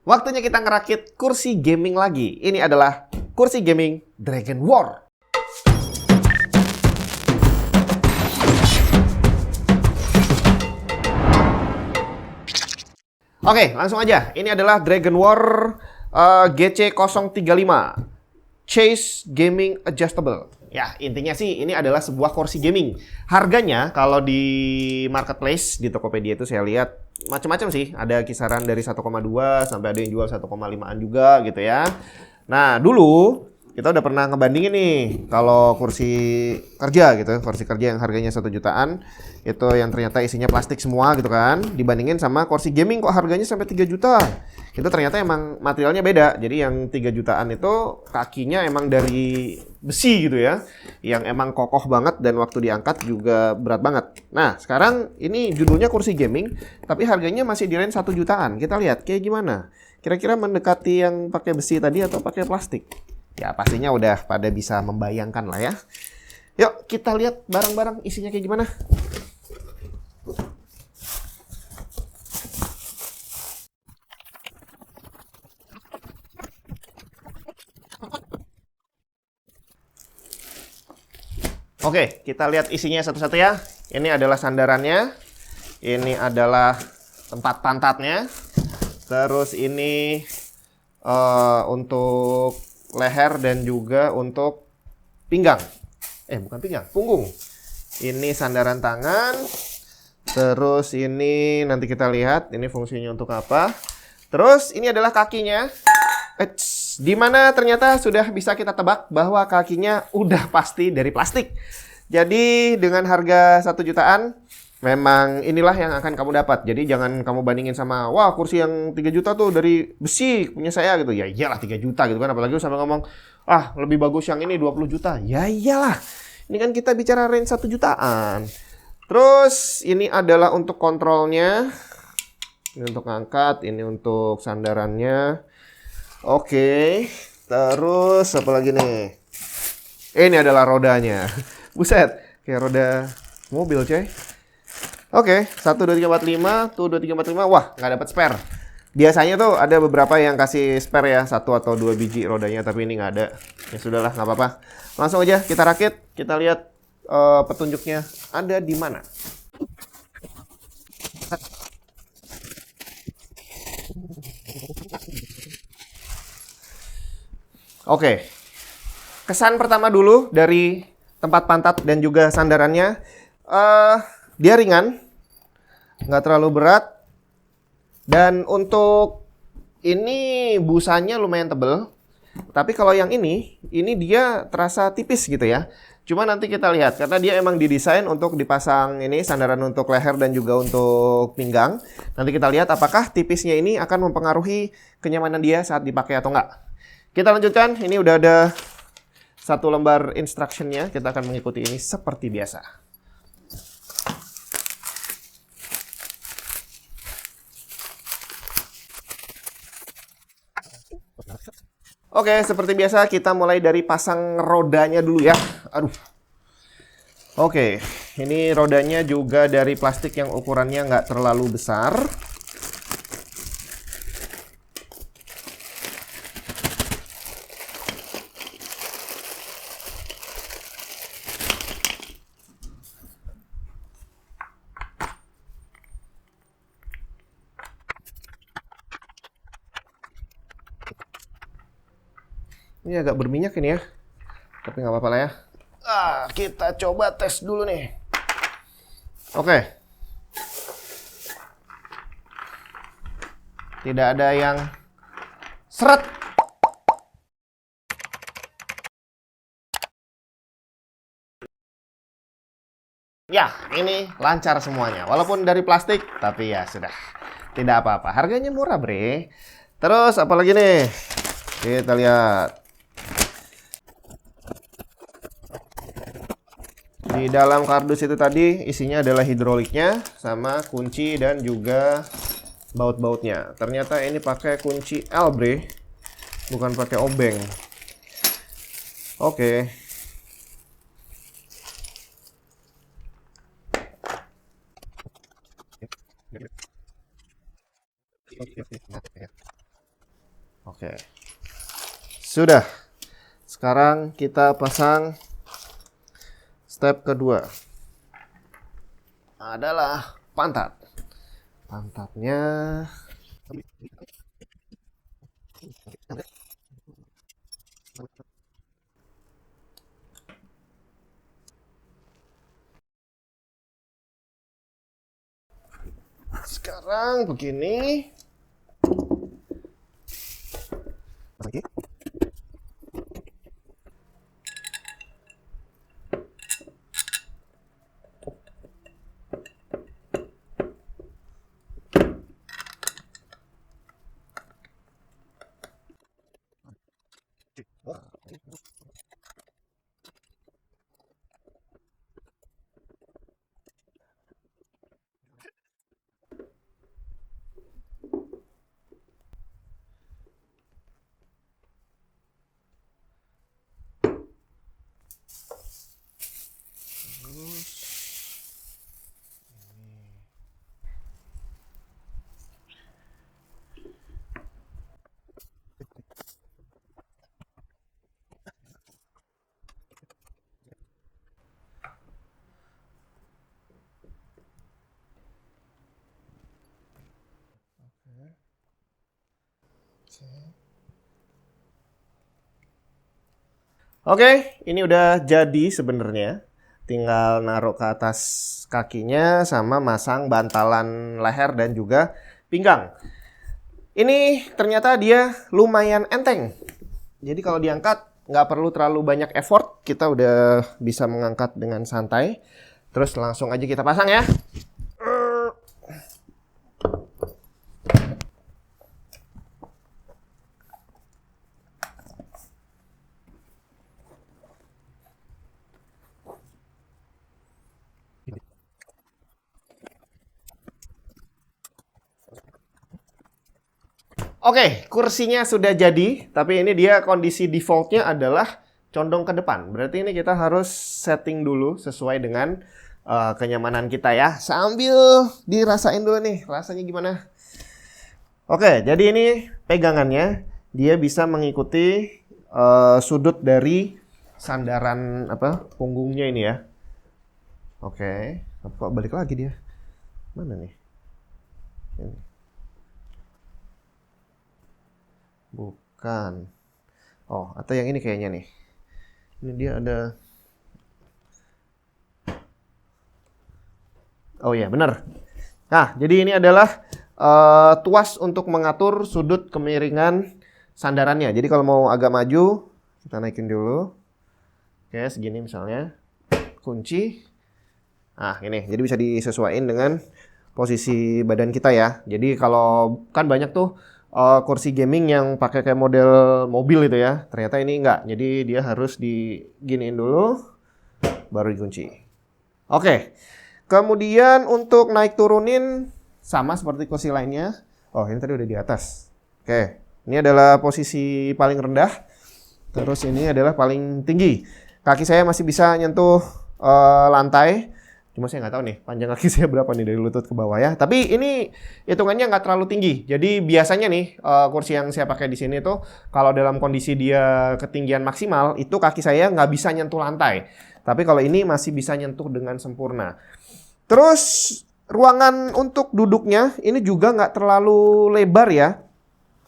Waktunya kita ngerakit kursi gaming lagi. Ini adalah kursi gaming Dragon War. Oke, langsung aja. Ini adalah Dragon War GC035 Chase Gaming Adjustable. Ya, intinya sih ini adalah sebuah kursi gaming. Harganya kalau di marketplace di Tokopedia itu saya lihat macam-macam sih. Ada kisaran dari 1,2 sampai ada yang jual 1,5-an juga gitu ya. Nah, dulu kita udah pernah ngebandingin nih kalau kursi kerja gitu, kursi kerja yang harganya 1 jutaan itu yang ternyata isinya plastik semua gitu kan, dibandingin sama kursi gaming kok harganya sampai 3 juta. Itu ternyata emang materialnya beda. Jadi yang 3 jutaan itu kakinya emang dari besi gitu ya, yang emang kokoh banget dan waktu diangkat juga berat banget. Nah, sekarang ini judulnya kursi gaming tapi harganya masih di range 1 jutaan. Kita lihat kayak gimana. Kira-kira mendekati yang pakai besi tadi atau pakai plastik? Ya pastinya udah pada bisa membayangkan lah ya. Yuk kita lihat barang-barang isinya kayak gimana. Oke, kita lihat isinya satu-satu ya. Ini adalah sandarannya. Ini adalah tempat pantatnya. Terus ini untuk leher dan juga untuk pinggang. Bukan pinggang, punggung. Ini sandaran tangan. Terus ini nanti kita lihat ini fungsinya untuk apa. Terus ini adalah kakinya. Di mana ternyata sudah bisa kita tebak bahwa kakinya udah pasti dari plastik. Jadi dengan harga 1 jutaan memang inilah yang akan kamu dapat. Jadi jangan kamu bandingin sama, wah kursi yang 3 juta tuh dari besi punya saya gitu. Ya iyalah 3 juta gitu kan. Apalagi sampai ngomong, ah lebih bagus yang ini 20 juta. Ya iyalah. Ini kan kita bicara range 1 jutaan. Terus ini adalah untuk kontrolnya. Ini untuk ngangkat, ini untuk sandarannya. Oke. Terus apa lagi nih? Ini adalah rodanya. Buset, kayak roda mobil coy. Oke, 1, 2, 3, 4, 5. Tuh 2, 3, 4, 5. Wah, nggak dapat spare. Biasanya tuh ada beberapa yang kasih spare ya, 1 atau 2 biji rodanya, tapi ini nggak ada. Ya sudahlah, nggak apa-apa. Langsung aja kita rakit, kita lihat petunjuknya ada di mana. Oke, kesan pertama dulu dari tempat pantat dan juga sandarannya. Dia ringan, nggak terlalu berat. Dan untuk ini busanya lumayan tebel. Tapi kalau yang ini dia terasa tipis gitu ya. Cuma nanti kita lihat, karena dia emang didesain untuk dipasang ini sandaran untuk leher dan juga untuk pinggang. Nanti kita lihat apakah tipisnya ini akan mempengaruhi kenyamanan dia saat dipakai atau enggak. Kita lanjutkan, ini udah ada 1 lembar instruction-nya. Kita akan mengikuti ini seperti biasa. Oke, seperti biasa kita mulai dari pasang rodanya dulu ya. Aduh. Oke, ini rodanya juga dari plastik yang ukurannya nggak terlalu besar. Ini agak berminyak ini ya, tapi nggak apa-apa lah ya. Kita coba tes dulu nih. Oke. Tidak ada yang seret. Ya, ini lancar semuanya. Walaupun dari plastik, tapi ya sudah. Tidak apa-apa. Harganya murah, bre. Terus apa lagi nih? Kita lihat. Di dalam kardus itu tadi isinya adalah hidroliknya sama kunci dan juga baut-bautnya. Ternyata ini pakai kunci L, bre. Bukan pakai obeng. Oke. Oke. Sudah. Sekarang kita pasang step kedua. Adalah pantat. Pantatnya sekarang begini. Lagi. Oke, ini udah jadi sebenarnya. Tinggal naruh ke atas kakinya sama masang bantalan leher dan juga pinggang. Ini ternyata dia lumayan enteng. Jadi kalau diangkat nggak perlu terlalu banyak effort. Kita udah bisa mengangkat dengan santai. Terus langsung aja kita pasang ya. Oke, kursinya sudah jadi, tapi ini dia kondisi defaultnya adalah condong ke depan. Berarti ini kita harus setting dulu sesuai dengan kenyamanan kita ya. Sambil dirasain dulu nih, rasanya gimana. Oke, jadi ini pegangannya, dia bisa mengikuti sudut dari sandaran punggungnya ini ya. Oke, kok balik lagi dia? Mana nih? Ini. Bukan. Oh, atau yang ini kayaknya nih. Ini dia ada. Oh iya, benar. Nah, jadi ini adalah tuas untuk mengatur sudut kemiringan sandarannya. Jadi kalau mau agak maju, kita naikin dulu. Oke, segini misalnya. Kunci. Nah, ini. Jadi bisa disesuaikan dengan posisi badan kita ya. Jadi kalau kan banyak tuh kursi gaming yang pakai kayak model mobil itu ya. Ternyata ini enggak. Jadi dia harus diginiin dulu baru dikunci. Oke. Kemudian untuk naik turunin sama seperti kursi lainnya. Oh, ini tadi udah di atas. Oke. Ini adalah posisi paling rendah. Terus ini adalah paling tinggi. Kaki saya masih bisa nyentuh lantai. Cuma saya nggak tahu nih panjang kaki saya berapa nih dari lutut ke bawah ya. Tapi ini hitungannya nggak terlalu tinggi. Jadi biasanya nih kursi yang saya pakai di sini tuh kalau dalam kondisi dia ketinggian maksimal itu kaki saya nggak bisa nyentuh lantai. Tapi kalau ini masih bisa nyentuh dengan sempurna. Terus ruangan untuk duduknya ini juga nggak terlalu lebar ya.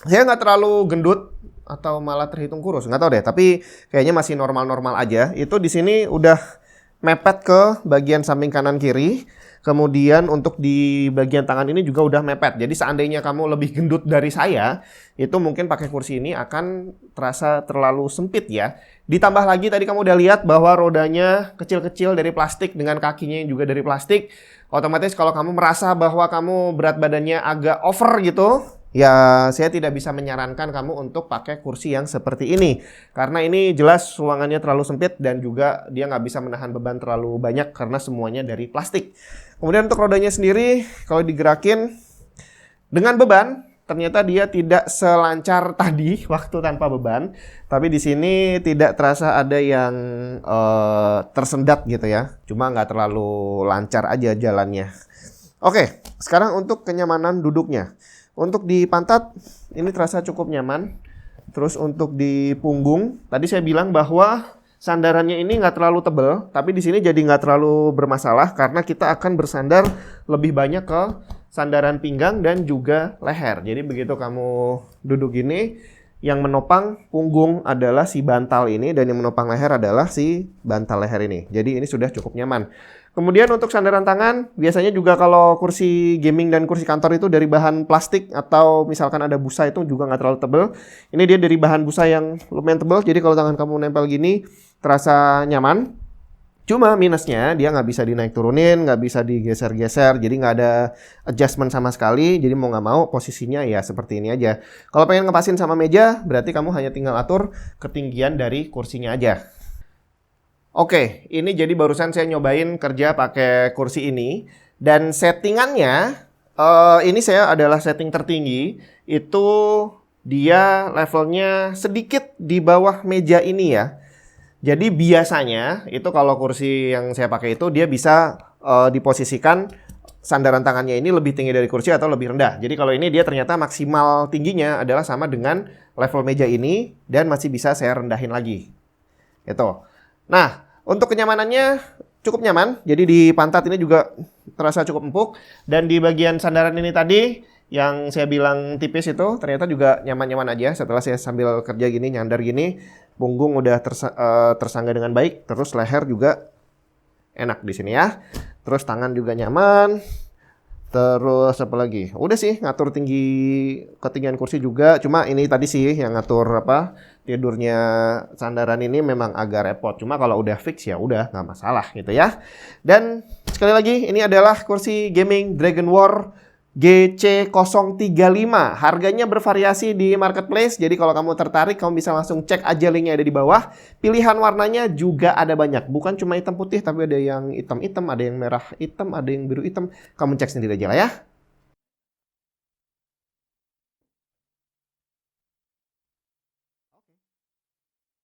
Saya nggak terlalu gendut atau malah terhitung kurus, nggak tahu deh. Tapi kayaknya masih normal-normal aja. Itu di sini udah mepet ke bagian samping kanan kiri. Kemudian untuk di bagian tangan ini juga udah mepet. Jadi seandainya kamu lebih gendut dari saya, itu mungkin pakai kursi ini akan terasa terlalu sempit ya. Ditambah lagi tadi kamu udah lihat bahwa rodanya kecil-kecil dari plastik dengan kakinya yang juga dari plastik. Otomatis kalau kamu merasa bahwa kamu berat badannya agak over gitu, ya saya tidak bisa menyarankan kamu untuk pakai kursi yang seperti ini. Karena ini jelas ruangannya terlalu sempit dan juga dia nggak bisa menahan beban terlalu banyak karena semuanya dari plastik. Kemudian untuk rodanya sendiri, kalau digerakin dengan beban, ternyata dia tidak selancar tadi waktu tanpa beban. Tapi di sini tidak terasa ada yang tersendat gitu ya. Cuma nggak terlalu lancar aja jalannya. Oke, sekarang untuk kenyamanan duduknya. Untuk di pantat, ini terasa cukup nyaman. Terus untuk di punggung, tadi saya bilang bahwa sandarannya ini nggak terlalu tebal, tapi di sini jadi nggak terlalu bermasalah karena kita akan bersandar lebih banyak ke sandaran pinggang dan juga leher. Jadi begitu kamu duduk gini, yang menopang punggung adalah si bantal ini dan yang menopang leher adalah si bantal leher ini. Jadi ini sudah cukup nyaman. Kemudian untuk sandaran tangan, biasanya juga kalau kursi gaming dan kursi kantor itu dari bahan plastik atau misalkan ada busa itu juga nggak terlalu tebal. Ini dia dari bahan busa yang lumayan tebal, jadi kalau tangan kamu nempel gini terasa nyaman. Cuma minusnya dia nggak bisa dinaik turunin, nggak bisa digeser-geser, jadi nggak ada adjustment sama sekali. Jadi mau nggak mau posisinya ya seperti ini aja. Kalau pengen ngepasin sama meja, berarti kamu hanya tinggal atur ketinggian dari kursinya aja. Oke, ini jadi barusan saya nyobain kerja pakai kursi ini. Dan settingannya, ini saya adalah setting tertinggi. Itu dia levelnya sedikit di bawah meja ini ya. Jadi biasanya itu kalau kursi yang saya pakai itu dia bisa diposisikan sandaran tangannya ini lebih tinggi dari kursi atau lebih rendah. Jadi kalau ini dia ternyata maksimal tingginya adalah sama dengan level meja ini dan masih bisa saya rendahin lagi. Gitu. Nah, untuk kenyamanannya cukup nyaman. Jadi di pantat ini juga terasa cukup empuk. Dan di bagian sandaran ini tadi yang saya bilang tipis itu ternyata juga nyaman-nyaman aja. Setelah saya sambil kerja gini, nyandar gini, punggung udah tersangga dengan baik. Terus leher juga enak di sini ya. Terus tangan juga nyaman. Terus apa lagi? Udah sih ngatur ketinggian kursi juga. Cuma ini tadi sih yang ngatur tidurnya sandaran ini memang agak repot. Cuma kalau udah fix ya udah nggak masalah gitu ya. Dan sekali lagi ini adalah kursi gaming Dragon War GC035. Harganya bervariasi di marketplace. Jadi kalau kamu tertarik kamu bisa langsung cek aja linknya ada di bawah. Pilihan warnanya juga ada banyak. Bukan cuma hitam putih tapi ada yang hitam-hitam, ada yang merah hitam, ada yang biru hitam. Kamu cek sendiri aja lah ya.